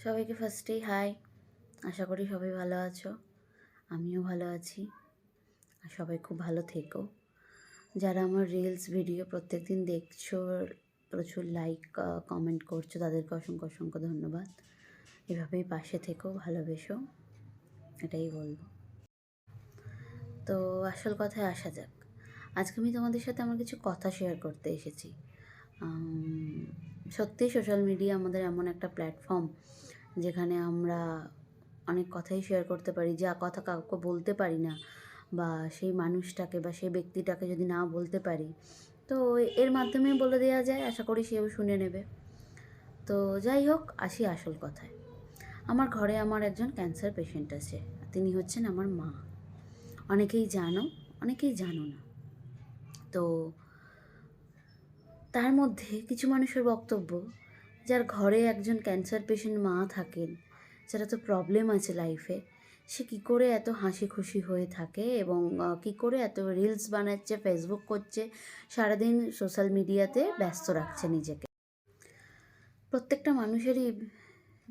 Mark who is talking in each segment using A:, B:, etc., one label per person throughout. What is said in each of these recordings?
A: সবাইকে ফার্স্টেই হাই। আশা করি সবাই ভালো আছো, আমিও ভালো আছি। আর সবাই খুব ভালো থেকো। যারা আমার রিলস ভিডিও প্রত্যেক দিন দেখছো, প্রচুর লাইক কমেন্ট করছো, তাদেরকে অসংখ্য অসংখ্য ধন্যবাদ। এভাবেই পাশে থেকো, ভালোবেসো, এটাই বলবো। তো আসল কথায় আসা যাক। আজকে আমি তোমাদের সাথে আমার কিছু কথা শেয়ার করতে এসেছি। সত্যিই সোশ্যাল মিডিয়া আমাদের এমন একটা প্ল্যাটফর্ম যেখানে আমরা অনেক কথাই শেয়ার করতে পারি, যা কথা কাউকে বলতে পারি না, বা সেই মানুষটাকে বা সেই ব্যক্তিটাকে যদি না বলতে পারি, তো এর মাধ্যমে বলে দেওয়া যায়। আশা করি সেও শুনে নেবে। তো যাই হোক, আসি আসল কথায়। আমার ঘরে আমার একজন ক্যান্সার পেশেন্ট আছে। তিনি হচ্ছেন আমার মা। অনেকেই জানো, অনেকেই জানো না। তো তার মধ্যে কিছু মানুষের বক্তব্য, যার ঘরে একজন ক্যান্সার পেশেন্ট মা থাকেন, যারা তো প্রবলেম আছে লাইফে, সে কী করে এত হাসি খুশি হয়ে থাকে এবং কী করে এত রিলস বানাচ্ছে, ফেসবুক করছে, সারাদিন সোশ্যাল মিডিয়াতে ব্যস্ত রাখছে নিজেকে। প্রত্যেকটা মানুষেরই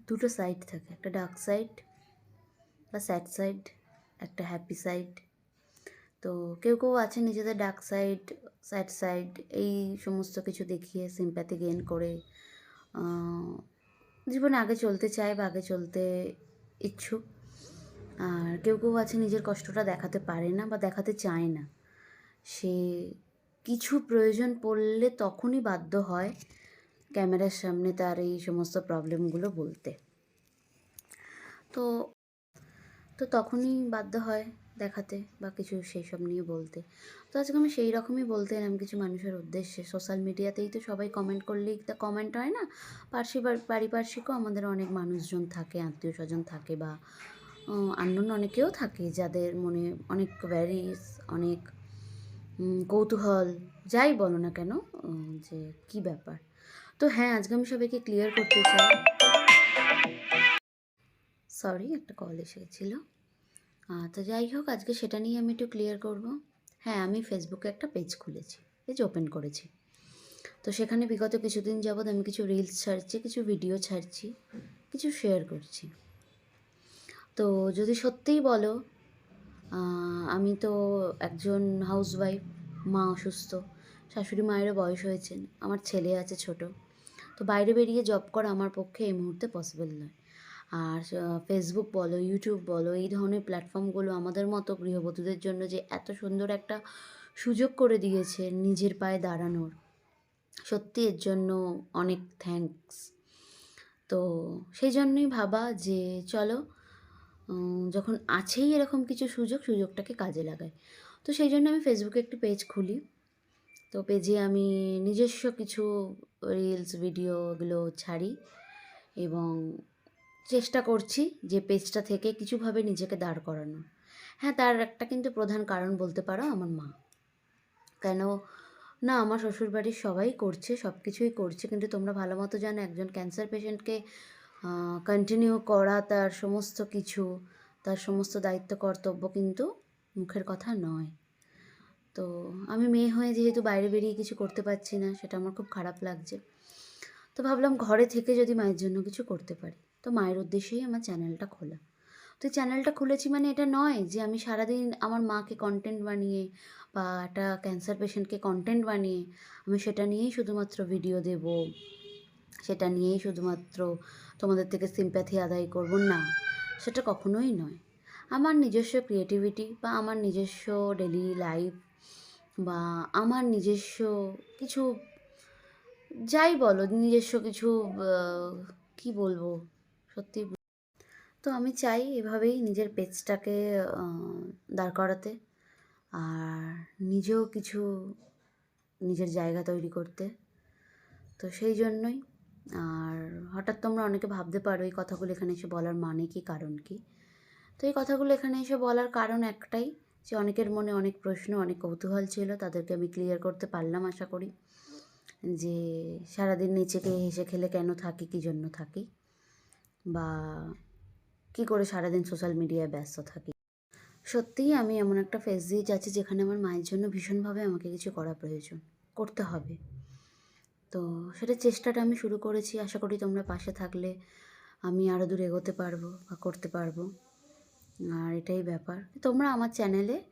A: দুটো সাইড থাকে, একটা ডার্ক সাইড বা স্যাড সাইড, একটা হ্যাপি সাইড। তো কেউ কেউ আছে নিজেদের ডার্ক সাইড, স্যাড সাইড, এই সমস্ত কিছু দেখিয়ে সিম্প্যাথি গেইন করে জীবনে আগে চলতে চায় বা আগে চলতে ইচ্ছুক। আর কেউ কেউ আছে নিজের কষ্টটা দেখাতে পারে না বা দেখাতে চায় না। সে কিছু প্রয়োজন পড়লে তখনই বাধ্য হয় ক্যামেরার সামনে তার এই সমস্ত প্রবলেমগুলো বলতে। তো তো তখনই বাধ্য হয় দেখাতে বা কিছু সেই সব নিয়ে বলতে। তো আজকে আমি সেই রকমই বলতে এলাম কিছু মানুষের উদ্দেশ্যে। সোশ্যাল মিডিয়াতেই তো সবাই কমেন্ট করলেই তা কমেন্ট হয় না, পারিপার্শ্বিকও আমাদের অনেক মানুষজন থাকে, আত্মীয় স্বজন থাকে, বা আননোন অনেকেও থাকে যাদের মনে অনেক কোয়ারিজ, অনেক কৌতূহল, যাই বলো না কেন, যে কি ব্যাপার। তো হ্যাঁ, আজকে আমি সবাইকে ক্লিয়ার করতে চাই। সরি, একটা কল এসেছিলো। তো যাই হোক, আজকে সেটা নিয়ে আমি একটু ক্লিয়ার করব। হ্যাঁ, আমি ফেসবুকে একটা পেজ খুলেছি, পেজ ওপেন করেছি। তো সেখানে বিগত কিছুদিন যাবৎ আমি কিছু রিলস ছাড়ছি, কিছু ভিডিও ছাড়ছি, কিছু শেয়ার করছি। তো যদি সত্যিই বলো, আমি তো একজন হাউসওয়াইফ, মা অসুস্থ, শাশুড়ি মায়েরও বয়স হয়েছেন, আমার ছেলে আছে ছোট। তো বাইরে বেরিয়ে জব করা আমার পক্ষে এই মুহূর্তে পসিবল নয়। আর ফেসবুক বলো, ইউটিউব বলো, এই ধরনের প্ল্যাটফর্মগুলো আমাদের মতো গৃহবধূদের জন্য যে এত সুন্দর একটা সুযোগ করে দিয়েছে নিজের পায়ে দাঁড়ানোর, সত্যি এর জন্য অনেক থ্যাঙ্কস। তো সেই জন্যই ভাবা যে চলো, যখন আছেই এরকম কিছু সুযোগটাকে কাজে লাগাই। তো সেই জন্য আমি ফেসবুকে একটি পেজ খুলি। তো পেজে আমি নিজস্ব কিছু রিলস ভিডিও এগুলো ছাড়ি এবং চেষ্টা করছি যে পেজটা থেকে কিছুভাবে নিজেকে দাঁড় করানো। হ্যাঁ, তার একটা কিন্তু প্রধান কারণ বলতে পারো আমার মা। কেন না, আমার শ্বশুরবাড়ির সবাই করছে, সব কিছুই করছে, কিন্তু তোমরা ভালো মতো জানো একজন ক্যান্সার পেশেন্টকে কন্টিনিউ করা, তার সমস্ত কিছু, তার সমস্ত দায়িত্ব কর্তব্য কিন্তু মুখের কথা নয়। তো আমি মেয়ে হয়ে যেহেতু বাইরে বেরিয়ে কিছু করতে পারছি না, সেটা আমার খুব খারাপ লাগছে। তো ভাবলাম ঘরে থেকে যদি মায়ের জন্য কিছু করতে পারি, তো মায়ের উদ্দেশ্যেই আমার চ্যানেলটা খোলা। তো চ্যানেলটা খুলেছি মানে এটা নয় যে আমি সারাদিন আমার মাকে কন্টেন্ট বানিয়ে বা একটা ক্যান্সার পেশেন্টকে কন্টেন্ট বানিয়ে আমি সেটা নিয়েই শুধুমাত্র ভিডিও দেব, সেটা নিয়েই শুধুমাত্র তোমাদের থেকে সিম্প্যাথি আদায় করব, না, সেটা কখনোই নয়। আমার নিজস্ব ক্রিয়েটিভিটি বা আমার নিজস্ব ডেলি লাইফ বা আমার নিজস্ব কিছু, যাই বলো, নিজস্ব কিছু, কি বলবো, সত্যি। তো আমি চাই এভাবেই নিজের পেজটাকে দাঁড় করাতে, আর নিজেও কিছু নিজের জায়গা তৈরি করতে। তো সেই জন্যই। আর হঠাৎ তোমরা অনেকে ভাবতে পারো এই কথাগুলো এখানে এসে বলার মানে কি, কারণ কি। তো এই কথাগুলো এখানে এসে বলার কারণ একটাই, যে অনেকের মনে অনেক প্রশ্ন, অনেক কৌতূহল ছিল, তাদেরকে আমি ক্লিয়ার করতে পারলাম আশা করি। যে সারাদিন নিচেকে হেসে খেলে কেন থাকি, কী জন্য থাকি, বা কী করে সারাদিন সোশ্যাল মিডিয়ায় ব্যস্ত থাকি। সত্যিই আমি এমন একটা ফেজ দিয়ে যাচ্ছি যেখানে আমার মায়ের জন্য ভীষণভাবে আমাকে কিছু করা প্রয়োজন, করতে হবে। তো সেটার চেষ্টাটা আমি শুরু করেছি। আশা করি তোমরা পাশে থাকলে আমি আরও দূর এগোতে পারবো বা করতে পারবো। আর এটাই ব্যাপার। তোমরা আমার চ্যানেলে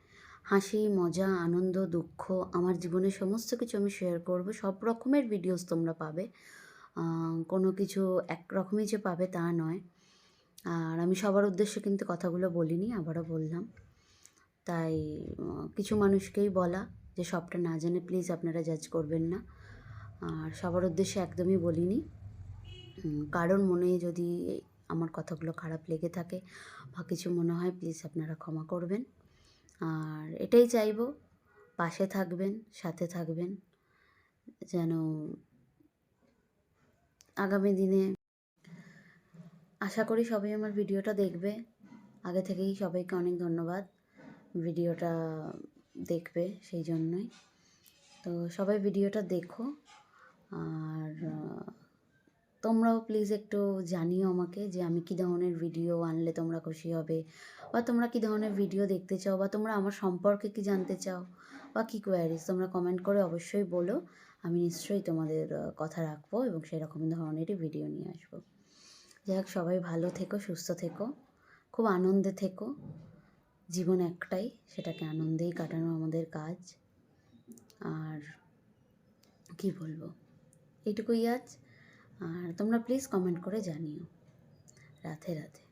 A: হাসি, মজা, আনন্দ, দুঃখ, আমার জীবনের সমস্ত কিছু আমি শেয়ার করব। সব রকমের ভিডিওস তোমরা পাবে। কোনো কিছু একরকমই যে পাবে তা নয়। আর আমি সবার উদ্দেশ্যে কিন্তু কথাগুলো বলিনি, আবারও বললাম। তাই কিছু মানুষকেই বলা যে সবটা না জেনে প্লিজ আপনারা জাজ করবেন না। আর সবার উদ্দেশ্যে একদমই বলিনি। কারোর মনে যদি আমার কথাগুলো খারাপ লেগে থাকে বা কিছু মনে হয় প্লিজ আপনারা ক্ষমা করবেন। আর এটাই চাইবো, পাশে থাকবেন, সাথে থাকবেন, যেন আগামী দিনে আশা করি সবাই আমার ভিডিওটা দেখবে। আগে থেকেই সবাইকে অনেক ধন্যবাদ ভিডিওটা দেখবে সেই জন্যই। তো সবাই ভিডিওটা দেখো। আর তোমরাও প্লিজ একটু জানিও আমাকে যে আমি কী ধরনের ভিডিও আনলে তোমরা খুশি হবে, বা তোমরা কী ধরনের ভিডিও দেখতে চাও, বা তোমরা আমার সম্পর্কে কী জানতে চাও, বা কী কোয়ারিজ তোমরা কমেন্ট করে অবশ্যই বলো। আমি নিশ্চয়ই তোমাদের কথা রাখবো এবং সেরকম ধরনেরই ভিডিও নিয়ে আসবো। যাই হোক, সবাই ভালো থেকো, সুস্থ থেকো, খুব আনন্দে থেকো। জীবন একটাই, সেটাকে আনন্দেই কাটানো আমাদের কাজ। আর কি বলবো, এইটুকুই আজ। আর তোমরা প্লিজ কমেন্ট করে জানিও। রাধে রাধে।